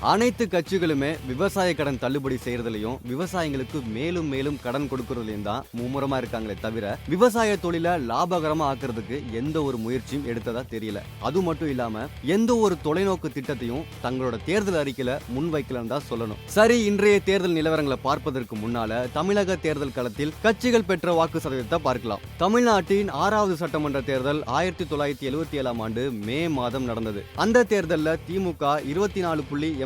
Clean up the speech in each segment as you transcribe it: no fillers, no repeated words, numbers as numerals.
அனைத்து கட்சிகளுமே விவசாய கடன் தள்ளுபடி செய்யறதுலயும் விவசாயிகளுக்கு மேலும் மேலும் கடன் கொடுக்கறதுலயும் தான் மும்முரமா இருக்காங்களே தவிர விவசாய தொழிலை லாபகரமா ஆக்குறதுக்கு எந்த ஒரு முயற்சியும் எடுத்ததா தெரியல. அது மட்டும் இல்லாம எந்த ஒரு தொலைநோக்கு திட்டத்தையும் தங்களோட தேர்தல் அறிக்கையில முன்வைக்கலன்னு தான் சொல்லணும். சரி, இன்றைய தேர்தல் நிலவரங்களை பார்ப்பதற்கு முன்னால தமிழக தேர்தல் களத்தில் கட்சிகள் பெற்ற வாக்கு சதவீதத்தை பார்க்கலாம். தமிழ்நாட்டின் 6வது சட்டமன்ற தேர்தல் 1977ஆம் ஆண்டு மே மாதம் நடந்தது. அந்த தேர்தலில் திமுக 24.89%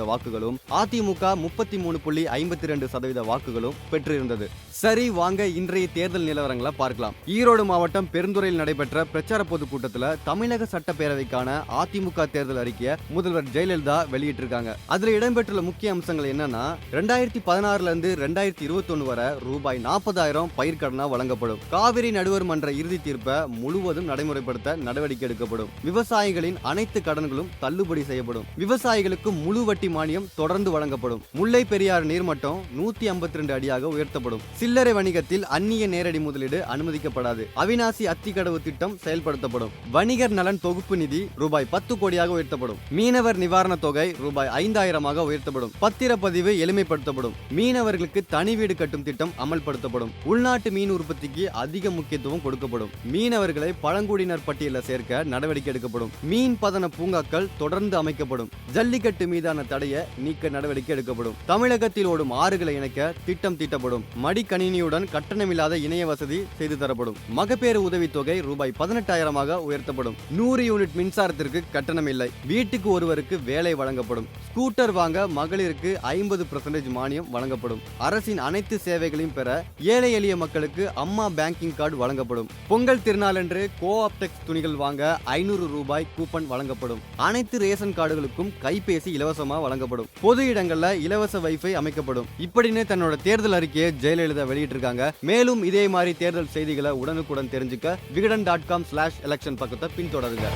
வாக்குகளும் அதிமுக 33.52% வாக்குகளும் பெற்றிருந்தது. சரி, வாங்க இன்றைய தேர்தல் நிலவரங்களை பார்க்கலாம். ஈரோடு மாவட்டம் பெருந்துறையில் நடைபெற்ற பிரச்சார பொதுக்கூட்டத்தில் தமிழக சட்டப்பேரவைக்கான அதிமுக தேர்தல் அறிக்கையை முதல்வர் ஜெயலலிதா வெளியிட்டிருக்காங்க. அதுல இடம்பெற்றுள்ள முக்கிய அம்சங்கள் என்னன்னா, 2016 இருந்து 2021 வரை ரூபாய் 40,000 பயிர்க்கடனா வழங்கப்படும். காவிரி நடுவர் மன்ற இறுதி தீர்ப்பை முழுவதும் நடைமுறைப்படுத்த நடவடிக்கை எடுக்கப்படும். விவசாயிகளின் அனைத்து கடன்களும் தள்ளுபடி செய்யப்படும். விவசாயிகளுக்கு முழு வட்டி மானியம் தொடர்ந்து வழங்கப்படும். முல்லை பெரியாறு நீர்மட்டம் 152 அடியாக உயர்த்தப்படும். சில்லறை வணிகத்தில் அந்நிய நேரடி முதலீடு அனுமதிக்கப்படாது. அவிநாசி அத்திக்கடவு திட்டம் செயல்படுத்தப்படும். வணிகர் நலன் தொகுப்பு நிதி ரூபாய் 10 கோடியாக உயர்த்தப்படும். மீனவர் நிவாரண தொகை ரூபாய் 5,000 உயர்த்தப்படும். பத்திரப்பதிவு எளிமைப்படுத்தப்படும். மீனவர்களுக்கு தனி வீடு கட்டும் திட்டம் அமல்படுத்தப்படும். உள்நாட்டு மீன் உற்பத்திக்கு அதிக முக்கியத்துவம் கொடுக்கப்படும். மீனவர்களை பழங்குடியினர் பட்டியலில் சேர்க்க நடவடிக்கை எடுக்கப்படும். மீன் பதன பூங்காக்கள் தொடர்ந்து அமைக்கப்படும். ஜல்லிக்கட்டு மீதான தடையை நீக்க நடவடிக்கை எடுக்கப்படும். தமிழகத்தில் ஓடும் ஆறுகளை இணைக்க திட்டம் தீட்டப்படும். மடிக்கணினியுடன் கட்டணமில்லாத இணைய வசதி செய்து தரப்படும். மகப்பேறு உதவித்தொகை ரூபாய் 18,000 உயர்த்தப்படும். 100 யூனிட் மின்சாரத்திற்கு கட்டணம் இல்லை. வீட்டுக்கு ஒருவருக்கு வேலை வழங்கப்படும். ஸ்கூட்டர் வாங்க மகளிருக்கு 50% மானியம் வழங்கப்படும். அரசின் அனைத்து சேவைகளையும் பெற ஏழை எளிய மக்களுக்கு அம்மா பேங்கிங் கார்டு வழங்கப்படும். பொங்கல் திருநாளன்று கோஆப்டெக்ஸ் துணிகள் வாங்க 500 ரூபாய் கூப்பன் வழங்கப்படும். அனைத்து ரேஷன் கார்டுகளுக்கும் கைபேசி இலவசமா வழங்கப்படும். பொது இடங்கள்ல இலவச வைஃபை அமைக்கப்படும். இப்படின்னு தன்னோட தேர்தல் அறிக்கையை ஜெயலலிதா வெளியிட்டிருக்காங்க. மேலும் இதே மாதிரி தேர்தல் செய்திகளை உடனுக்குடன் தெரிஞ்சுக்க விகடன்.com/election பக்கத்தை பின்தொடருங்க.